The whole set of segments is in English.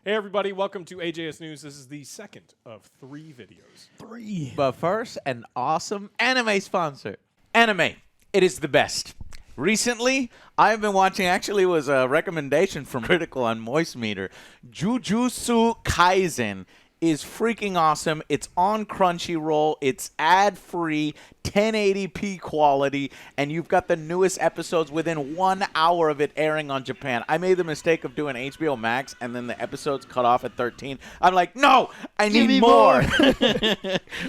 Hey everybody, welcome to AJS News. This is the second of 3 videos. 3. But first, an awesome anime sponsor. Anime, it is the best. Recently, I've been watching, actually it was a recommendation from Critical on Moist Meter. Jujutsu Kaisen is freaking awesome. It's on Crunchyroll. It's ad-free, 1080p quality, and you've got the newest episodes within 1 hour of it airing on Japan. I made the mistake of doing HBO Max, and then the episodes cut off at 13. I'm like, no, I need more.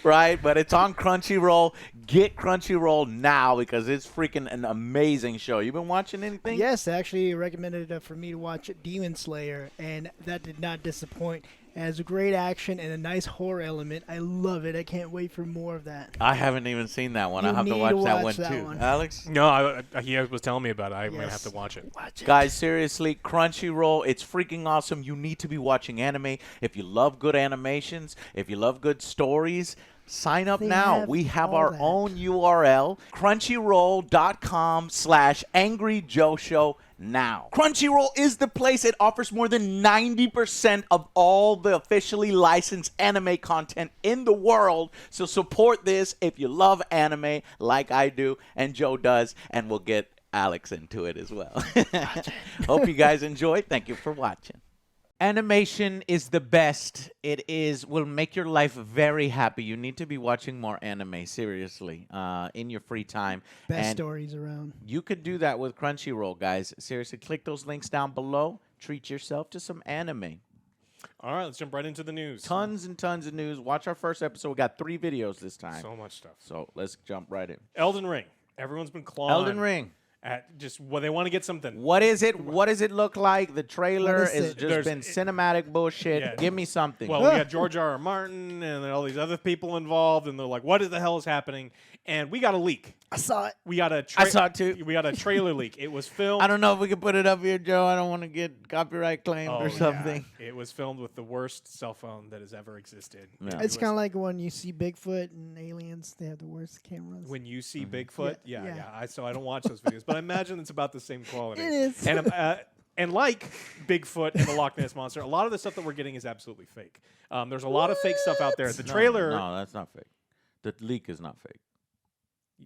Right? But it's on Crunchyroll. Get Crunchyroll now because it's freaking an amazing show. You been watching anything? Yes, they actually recommended it for me to watch Demon Slayer, and that did not disappoint. It has a great action and a nice horror element. I love it. I can't wait for more of that. I haven't even seen that one. You I have to need watch to that watch one that too. one. Alex? No, he was telling me about it. I'm going to have to Yes. watch it. Watch it. Guys, seriously, Crunchyroll, it's freaking awesome. You need to be watching anime. If you love good animations, if you love good stories, sign up They now. have We have all our that. own URL, crunchyroll.com/AngryJoeShow now. Crunchyroll is the place. It offers more than 90% of all the officially licensed anime content in the world. So support this if you love anime like I do and Joe does, and we'll get Alex into it as well. Hope you guys enjoy. Thank you for watching. Animation is the best. It will make your life very happy. You need to be watching more anime, seriously, in your free time. Best And stories around. you could do that with Crunchyroll, guys. Seriously, click those links down below. Treat yourself to some anime. All right, let's jump right into the news. Tons and tons of news. Watch our first episode. We got 3 videos this time. So much stuff. So let's jump right in. Elden Ring. Everyone's been clawing. Elden Ring. At just well, they want to get something. What is it? What does it look like? The trailer What is has it? just There's- been cinematic bullshit. Yeah. Give me something. Well, we got George R. R. Martin and then all these other people involved, and they're like, "What the hell is happening?" And we got a leak. I saw it. We got a. I saw it too. We got a trailer leak. It was filmed. I don't know if we can put it up here, Joe. I don't want to get copyright claimed Oh, or something. yeah. It was filmed with the worst cell phone that has ever existed. Yeah. It It's was- kind of like when you see Bigfoot and aliens. They have the worst cameras. when you see Mm-hmm. Bigfoot. Yeah, Yeah, yeah. So I don't watch those videos, but I imagine it's about the same quality. It is. And like Bigfoot and the Loch Ness monster, a lot of the stuff that we're getting is absolutely fake. There's a lot of fake stuff out there. The trailer. No, that's not fake. The leak is not fake.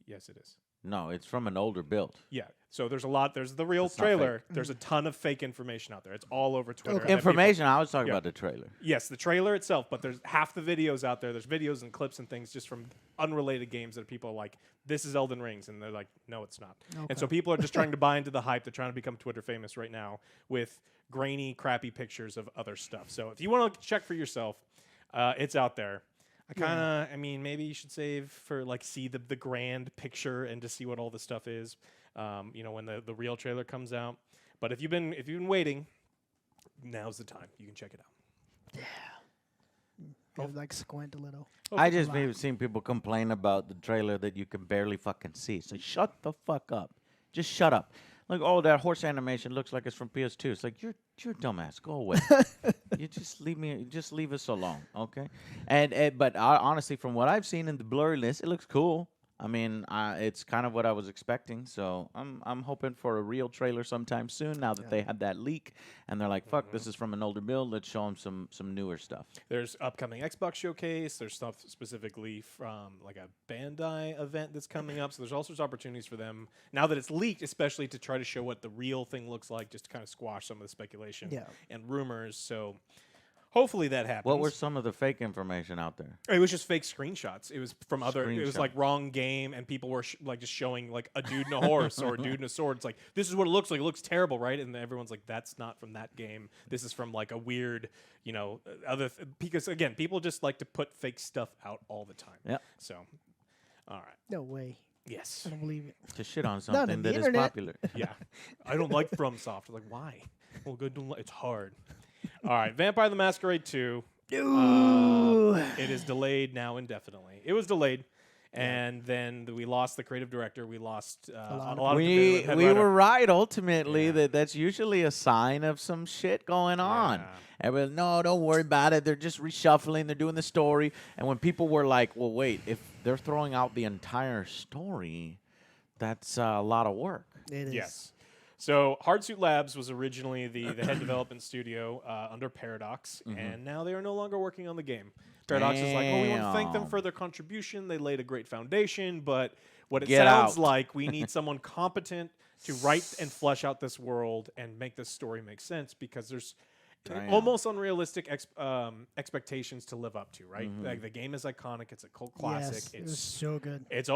Yes, it is. No, it's from an older build. Yeah. So there's a lot. There's the real It's not trailer. fake. There's a ton of fake information out there. It's all over Twitter. Okay. that people- Information. I was talking Yeah. about the trailer. Yes, the trailer itself, but there's half the videos out there. There's videos and clips and things just from unrelated games that people are like, this is Elden Rings, and they're like, no, it's not. And so people are just trying to buy into the hype. They're trying to become Twitter famous right now with grainy, crappy pictures of other stuff. So if you want to check for yourself, it's out there. I mean, maybe you should save for like see the grand picture and to see what all the stuff is. When the real trailer comes out. But if you've been waiting, now's the time. You can check it out. Go, like squint a little. I just maybe seen people complain about the trailer that you can barely fucking see. So shut the fuck up. Just shut up. Like, oh, that horse animation looks like it's from PS2. It's like you're a dumbass. Go away. You just leave us alone, okay? But honestly, from what I've seen in the blurriness, it looks cool. I mean, it's kind of what I was expecting. So I'm hoping for a real trailer sometime soon. Now that they had that leak, and they're like, "Fuck, this is from an older build. Let's show them some newer stuff." There's upcoming Xbox showcase. There's stuff specifically from like a Bandai event that's coming up. So there's all sorts of opportunities for them now that it's leaked, especially to try to show what the real thing looks like, just to kind of squash some of the speculation and rumors. So hopefully that happens. What were some of the fake information out there? It was just fake screenshots. It was from other. It was Screenshot. like wrong game, and people were like just showing like a dude in a horse or a dude in a sword. It's like this is what it looks like. It looks terrible, right? And everyone's like, that's not from that game. This is from like a weird, because again, people just like to put fake stuff out all the time. Yeah. So, all right. No way. Yes. I don't believe it. To shit on on something the that is internet. popular. Yeah. I don't like FromSoft. Like why? Well, good. It's hard. All right. Vampire the Masquerade 2. It is delayed now indefinitely. It was delayed, and then we lost the creative director. We lost a lot of We head we writer. were right ultimately Yeah. that's usually a sign of some shit going on. Yeah. Everybody, no, don't worry about it. They're just reshuffling. They're doing the story. And when people were like, well, wait, if they're throwing out the entire story, that's a lot of work. It is. Yes. So Hardsuit Labs was originally the head development studio under Paradox, Mm-hmm. and now they are no longer working on the game. Paradox is like, well, we want to thank them Damn. for their contribution. They laid a great foundation, but what it Get sounds out. like, we need someone competent to write and flesh out this world and make this story make sense, because there's Damn. almost unrealistic expectations to live up to, right? Mm-hmm. Like, the game is iconic. It's a cult classic. Yes, it It's was so good. it's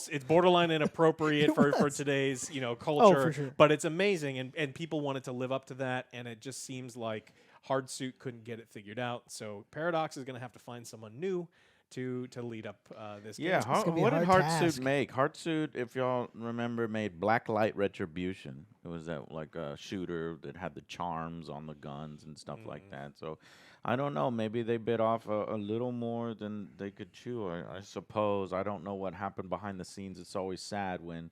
it's borderline inappropriate for was. today's culture, for sure. but it's amazing, and people wanted to live up to that, and it just seems like Hardsuit couldn't get it figured out. So Paradox is going to have to find someone new to lead up this game. Yeah, gonna be a what did hard Hardsuit task. make? Hardsuit, if y'all remember, made Blacklight Retribution. It was that like a shooter that had the charms on the guns and stuff like that. So I don't know. Maybe they bit off a little more than they could chew. I suppose. I don't know what happened behind the scenes. It's always sad when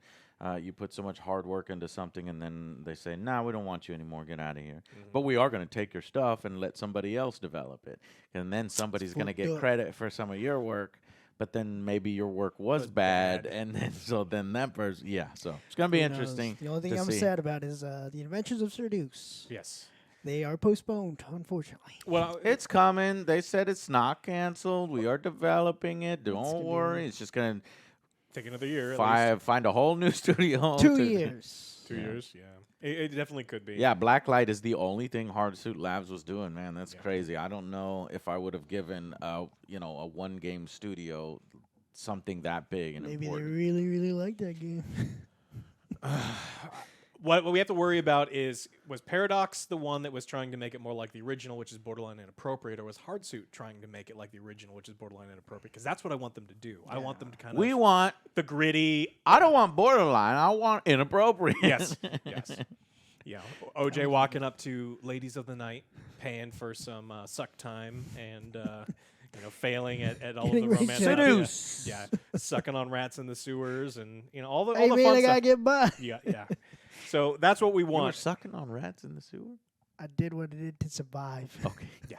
you put so much hard work into something and then they say, "Nah, we don't want you anymore. Get out of here." But we are going to take your stuff and let somebody else develop it, and then somebody's going to get fucked up. credit for some of your work. But then maybe your work was bad, and then that person, so it's gonna be Who knows? interesting. The only thing to I'm see. sad about is the Adventures of Sir Deuce. Yes. They are postponed, unfortunately. Well, It's coming. They said it's not canceled. We are developing it. Don't gonna be worry. It's just gonna take another year. At least. find a whole new studio. 2 to- years. 2 years. Yeah. It definitely could be. Yeah, Blacklight is the only thing Hardsuit Labs was doing. Man, that's Yeah. crazy. I don't know if I would have given a one game studio something that big and Maybe important. they really, really like that game. What we have to worry about was Paradox the one that was trying to make it more like the original, which is borderline inappropriate, or was Hardsuit trying to make it like the original, which is borderline inappropripriate? Because that's what I want them to do. I want them to kind We of want. the gritty. I don't want borderline. I want inappropriate. Yes, yes. Yeah, OJ walking up to ladies of the night, paying for some suck time, and failing at all of the Getting ready to romantic. seduce. Yeah, sucking on rats in the sewers, and all the Hey, all the man, fun I gotta stuff. get by. Yeah. So that's what we You were want. sucking on rats in the sewer? I did what I did to survive. Okay. Yeah.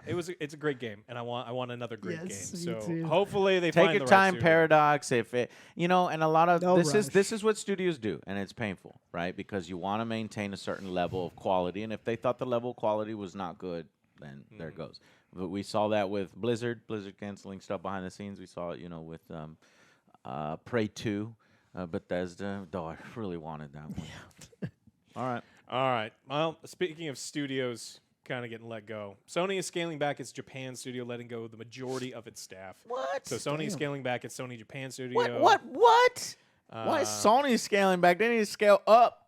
It's a great game, and I want another great Yes, game. me So too. hopefully they Take find your the right time, studio. Paradox. If it, and a lot of No this rush. is what studios do, and it's painful, right? Because you want to maintain a certain level of quality, and if they thought the level of quality was not good, then there it goes. But we saw that with Blizzard canceling stuff behind the scenes. We saw it, with Prey 2, Bethesda. Though I really wanted that one. All All right. Well, speaking of studios kind of getting let go, Sony is scaling back its Japan studio, letting go of the majority of its staff. What? So Sony is Damn. scaling back its Sony Japan studio. What? Why is Sony scaling back? They need to scale up.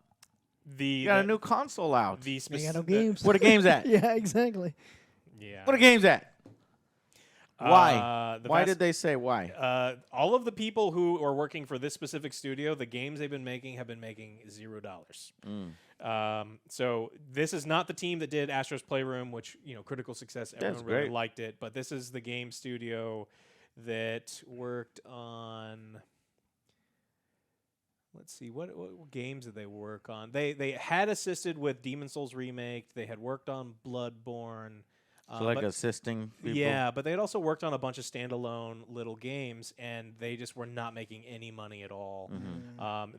The You got a new console out. the They got no speci- games. Where the game's at? Yeah, exactly. Yeah. Where the game's at? Why? The Why vast- did they say why? all of the people who are working for this specific studio, the games they've been making have been making $0. So this is not the team that did Astro's Playroom, which critical success. Everyone really great. liked it, but this is the game studio that worked on. Let's see, what games did they work on? They had assisted with Demon's Souls remake. They had worked on Bloodborne. So like but- assisting people? Yeah, but they had also worked on a bunch of standalone little games, and they just were not making any money at all.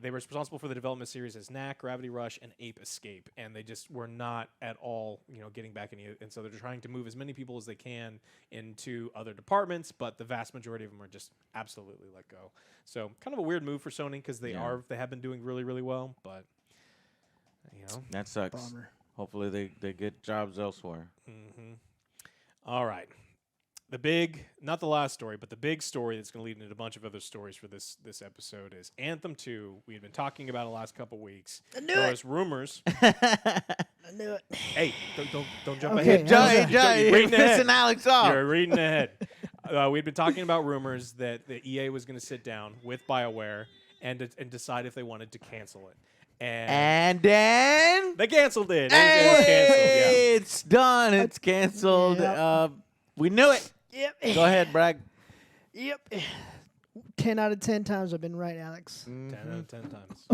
They were responsible for the development series as Knack, Gravity Rush, and Ape Escape, and they just were not at all, getting back any. And so they're trying to move as many people as they can into other departments, but the vast majority of them are just absolutely let go. So kind of a weird move for Sony because they have been doing really, really well, but That sucks. Bummer. Hopefully they get jobs elsewhere. All right. Not the last story, but the big story that's going to lead into a bunch of other stories for this episode is Anthem 2. We had been talking about it the last couple weeks. I knew There it. was rumors. I knew it. Hey, don't jump Okay, ahead. Johnny, You're reading ahead. Pissing Alex off. You're reading ahead. We'd been talking about rumors that the EA was going to sit down with BioWare and decide if they wanted to cancel it. And then They canceled it. It was canceled, yeah. it's done. It's canceled. Yep. We knew it. Yep. Go ahead, brag. Yep. 10 out of 10 times I've been right, Alex. 10 out of 10 times.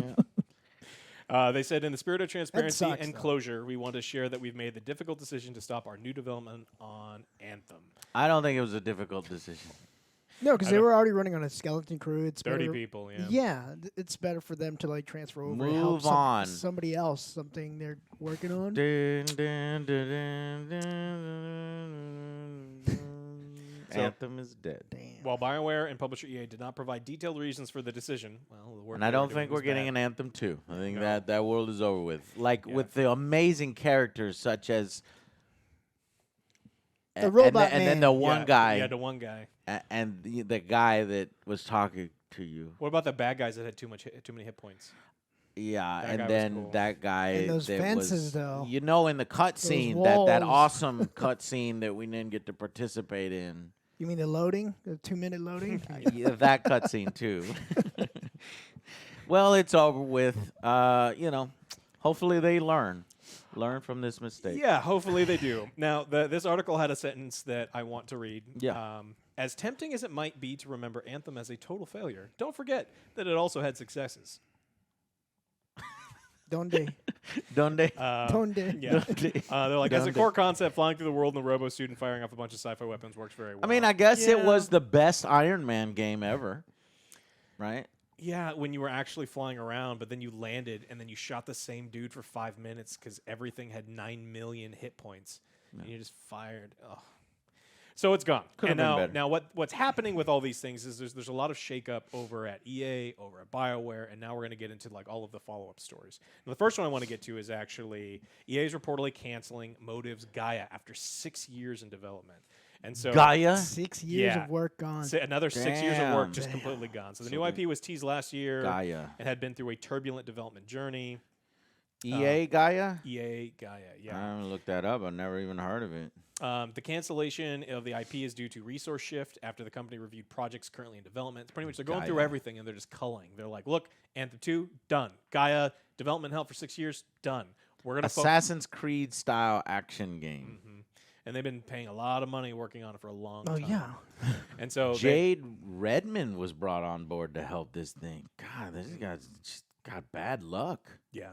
They said, in the spirit of transparency sucks, and though. closure, we want to share that we've made the difficult decision to stop our new development on Anthem. I don't think it was a difficult decision. No, because they were already running on a skeleton crew. It's 30 better, people, yeah. Yeah, it's better for them to like transfer over and Move help on. somebody else, something they're working on. Dun, dun, dun, dun, dun, dun. So- Anthem is dead. Damn. While BioWare and publisher EA did not provide detailed reasons for the decision, well, the work And I they were don't doing think was we're getting bad. an Anthem 2. I think No. that world is over with. Like Yeah. with the amazing characters such as The robot and then man. the one guy Yeah, the one guy. and the guy that was talking to you. What about the bad guys that had too many hit points? Yeah, That guy and was then cool. that guy And those that fences, was, though. you know, in the cutscene, that walls. awesome cutscene that we didn't get to participate in. You mean the loading, the 2-minute loading? Yeah, that cutscene too. Well, it's over with. You know, hopefully they learn from this mistake. Yeah, hopefully they do. Now, this article had a sentence that I want to read. Yeah. As tempting as it might be to remember Anthem as a total failure, don't forget that it also had successes. Donde? Donde? Donde? Yeah. They're like, as a Donde. core concept, flying through the world in the robo suit and firing off a bunch of sci-fi weapons works very well. I mean, I guess it Yeah. was the best Iron Man game ever, right? Yeah, when you were actually flying around, but then you landed and then you shot the same dude for 5 minutes because everything had 9 million hit points, and you just fired. Oh. So it's gone. Could have and been now, better. what's happening with all these things is there's a lot of shakeup over at EA, over at BioWare, and now we're going to get into like all of the follow-up stories. And the first one I want to get to is actually EA is reportedly canceling Motive's Gaia after 6 years in development. And so Gaia? 6 years Yeah. of work gone. another 6 years of work Damn. just completely gone. So the So new they- IP was teased last year Gaia. and had been through a turbulent development journey. EA Gaia? EA Gaia, I yeah. haven't looked that up. I've never even heard of it. The cancellation of the IP is due to resource shift after the company reviewed projects currently in development. It's pretty much they're going through Gaia. everything and they're just culling. They're like, look, Anthem 2, done. Gaia, development hell for 6 years, done. We're going to Assassin's Creed style action game. And they've been paying a lot of money working on it for a long Oh, time. yeah. And so Jade Redmond was brought on board to help this thing. God, these guys just got bad luck. yeah,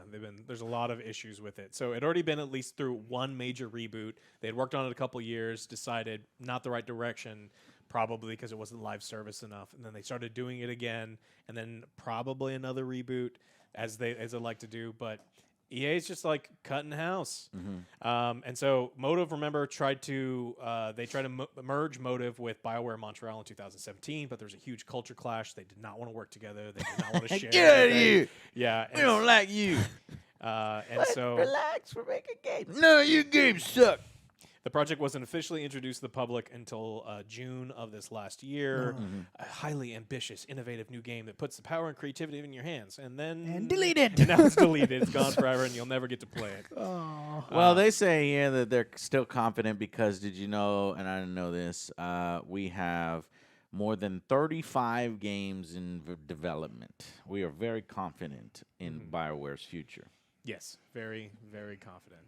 there's a lot of issues with it. So it already been at least through one major reboot. They had worked on it a couple years, decided not the right direction, probably because it wasn't live service enough. And then they started doing it again, and then probably another reboot as they like to do. But EA's just like cutting house. And so Motive, remember, tried to merge Motive with BioWare Montreal in 2017, but there was a huge culture clash. They did not want to work together. They did not want to share. Get out of anything. here. Yeah. We don't like you. And so relax, we're making games. No, your games suck. the project wasn't officially introduced to the public until June of this last year. A highly ambitious, innovative new game that puts the power and creativity in your hands. And then... And deleted. And now it's deleted. It's gone forever, and you'll never get to play it. Oh. Well, they say here that they're still confident because did you know, and I didn't know this, we have more than 35 games in development. We are very confident in BioWare's future. Yes, very, very confident.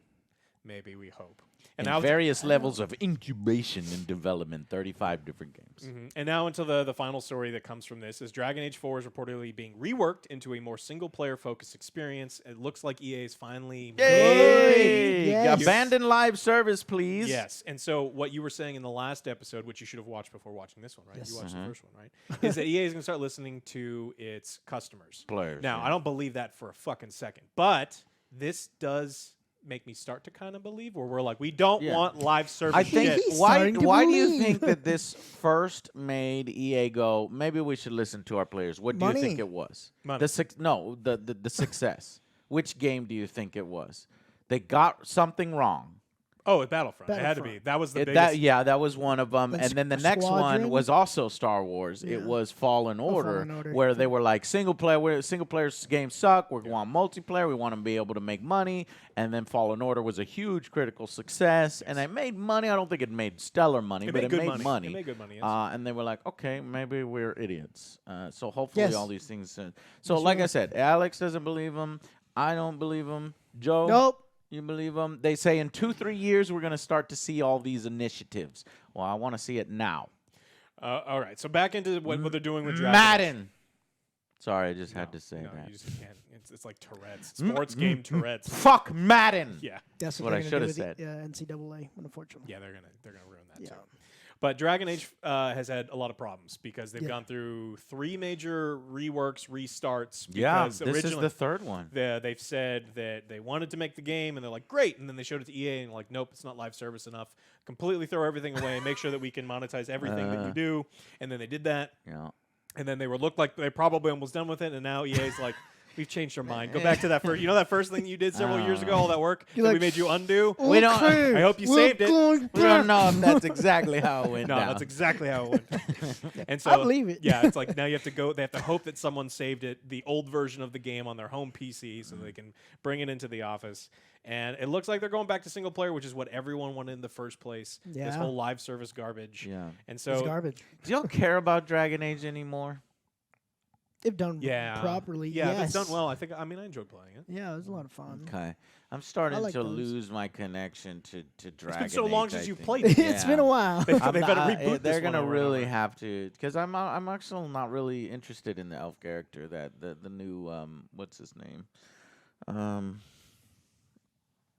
Maybe, we hope. And now various levels of incubation and development, 35 different games. And now into the final story that comes from this is Dragon Age 4 is reportedly being reworked into a more single-player focused experience. It looks like EA is finally... Yay! Yes. Abandon live service, please. Yes, and so what you were saying in the last episode, which you should have watched before watching this one, right? Yes. You watched the first one, right? Is that EA is going to start listening to its customers. Players. Now, yeah. I don't believe that for a fucking second, but this does make me start to kind of believe where we're like, we don't Yeah. want live service I think shit. He's why starting to do you believe. think that this first made EA go, maybe we should listen to our players? What do you think Money. it was? Money. The success. Which game do you think it was? They got something wrong. Oh, at Battlefront. It had to be. Battlefront. That was the It- biggest. that was one of them. Then And then the next one Squadron? was also Star Wars. It Yeah. was Fallen Order, Fallen Order. where they were like, single player games suck. We want multiplayer. We want to be able to make money. And then Fallen Order was a huge critical success. And it made money. I don't think it made stellar money, It but made it good made money. money. It made good money, yes. And they were like, okay, maybe we're idiots. So hopefully Yes. all these things. So like I said, Alex doesn't believe him. I don't believe him. Joe? Nope. You believe them? They say in 2-3 years we're going to start to see all these initiatives. Well, I want to see it now. All right, so back into what they're doing with Dragon Age. Madden. Sorry, I just had to say No, that. you just can't. It's like Tourette's. Sports game Tourette's. Fuck Madden. Yeah. That's what they're I gonna shoulda do with said. The, NCAA, unfortunately. Yeah, they're gonna ruin that Yeah. too. But Dragon Age has had a lot of problems because they've gone through 3 major reworks, restarts. Yeah, Because this is originally the third one. they've said that they wanted to make the game, and they're like, great. And then they showed it to EA, and like, nope, it's not live service enough. Completely throw everything away and make sure that we can monetize everything that you do. And then they did that. Yeah. And then they looked like they probably almost done with it. And now EA's like, we've changed our mind. Go back to that first. You know that first thing you did several years ago, all that work that we made you undo. We don't. I hope you saved it. We don't know if that's exactly how it went No, down. that's exactly how it went. And so I believe it. Yeah, it's like now you have to go. They have to hope that someone saved it, the old version of the game, on their home PC, so they can bring it into the office. And it looks like they're going back to single player, which is what everyone wanted in the first place. This Yeah. whole live service garbage. Yeah. And It's so garbage. Do y'all care about Dragon Age anymore? If done properly, yeah, yes. if it's done well. I enjoyed playing it. Yeah, it was a lot of fun. Okay. I'm starting like to those. lose my connection to Dragon Age. It's been so long I since you think. played it. It's been a while. They've got to reboot They're this one gonna over and really over. have to, because I'm actually not really interested in the elf character, that the new what's his name,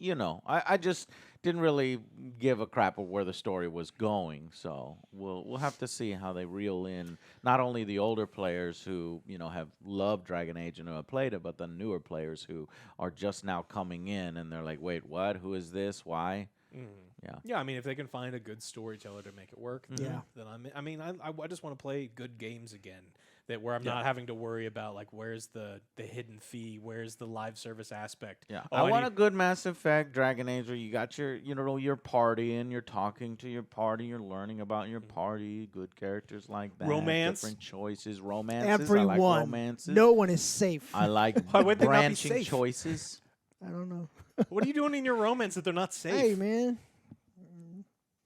you know, I just didn't really give a crap of where the story was going. So we'll have to see how they reel in not only the older players who, you know, have loved Dragon Age and who have played it, but the newer players who are just now coming in and they're like, wait, what? Who is this? Why? Yeah. Yeah, I mean, if they can find a good storyteller to make it work, then I just want to play good games again. That where I'm not having to worry about like where's the hidden fee, where's the live service aspect. Yeah, Oh, I want need- a good Mass Effect Dragon Age where you got your, you know, your party and you're talking to your party, you're learning about your party, good characters like that, Romance. different choices, romances. Everyone. I like romances. No one is safe. I like Why would they not be branching safe? choices. I don't know. What are you doing in your romance that they're not safe? Hey, man.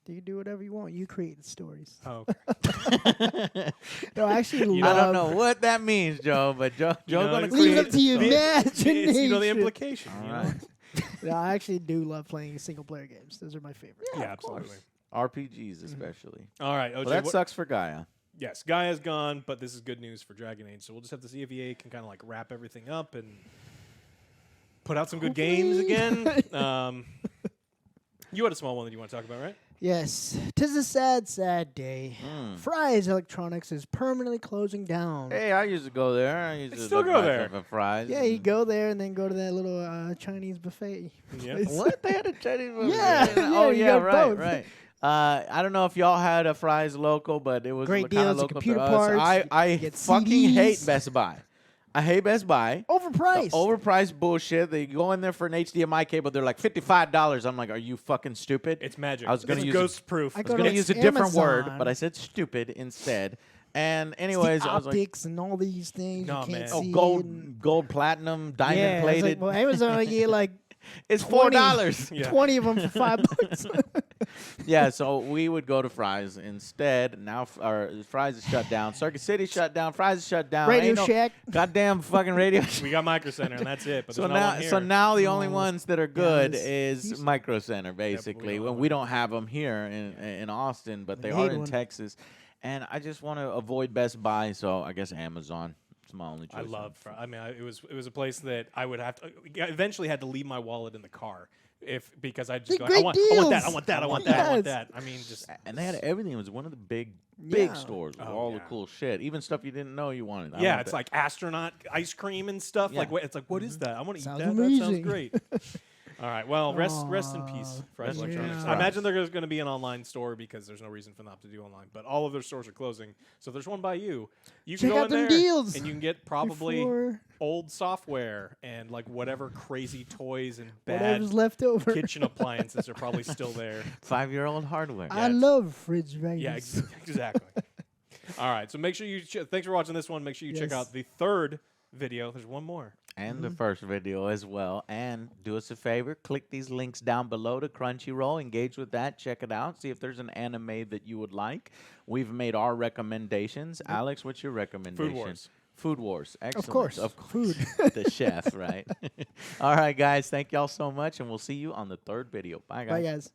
You do whatever you want. You create the stories. Oh, No, I actually I love. don't know what that means, Joe, but Joe's know, gonna it's- Leave it create. up to your it's, imagination. you know the implication. All you know? right. No, I actually do love playing single player games. Those are my favorite. Yeah, absolutely. RPGs especially. All right, OJ. Well, that sucks for Gaia. Yes, Gaia's gone, but this is good news for Dragon Age. So we'll just have to see if EA can kind of like wrap everything up and put out some good games again. You had a small one that you want to talk about, right? Yes. 'Tis a sad, sad day. Fry's Electronics is permanently closing down. Hey, I used to go there. I used to still look go back there. up at Fry's. Yeah, you go there and then go to that little Chinese buffet. Yeah. place. What? They had a Chinese movie? Yeah, Oh, yeah, you yeah, got right, both. right. I don't know if y'all had a Fry's local, but it was Great kind of deals, local computer to us. parts, I you get fucking CDs. hate Best Buy. I hate Best Buy. Overpriced. Overpriced bullshit. They go in there for an HDMI cable. They're like $55. I'm like, are you fucking stupid? It's magic. I was gonna It's use ghost proof. I I was go gonna to use a different word, Amazon. but I said stupid instead. And It's anyways, the I was like, optics and all these things No, you can't man. oh, see. gold, gold, platinum, diamond yeah, it's plated. like, well, Amazon will get like It's 20. $4. Yeah. 20 of them for $5. Yeah, so we would go to Fry's instead. Now Fry's is shut down. Circuit City shut down. Fry's is shut down. Radio Ain't no Shack. goddamn fucking Radio Shack. We got Micro Center, and that's it. But So there's no now, one here. so now the only No. ones that are good it's- is Micro Center, basically. don't When have we don't have them here in Austin, but they are need in one. Texas. And I just want to avoid Best Buy, so I guess Amazon. It's my only choice. I love. It was a place that I would have to. I eventually had to leave my wallet in the car because I just They're go. great I want that. I deals. want that. I want that. I want Yes. that. I mean, just And they had everything. It was one of the big Yeah. stores with Oh, all yeah. the cool shit. Even stuff you didn't know you wanted. I yeah, want it's that. like astronaut ice cream and stuff. Yeah. Like, it's like, what is that? I want to eat Sounds that. That sounds amazing. great. All right. Well, rest in peace, Fry's Rest in Electronics. peace, I imagine Fry's. there's going to be an online store because there's no reason for them to do online. But all of their stores are closing. So if there's one by you, you can Check go out in them there deals and you can get probably before old software and like whatever crazy toys and bad whatever's left over. kitchen appliances are probably still there. 5-year-old hardware. I it's- love refrigerators. Yeah, exactly. All right. So make sure you thanks for watching this one. Make sure you check Yes. out the third video. There's one more. And the first video as well. And do us a favor, click these links down below to Crunchyroll. Engage with that. Check it out. See if there's an anime that you would like. We've made our recommendations. Alex, what's your recommendation? Wars. Food Wars. Excellent. course. Of course. the chef, right? All right, guys. Thank y'all so much. And we'll see you on the third video. Bye, guys. Bye, guys.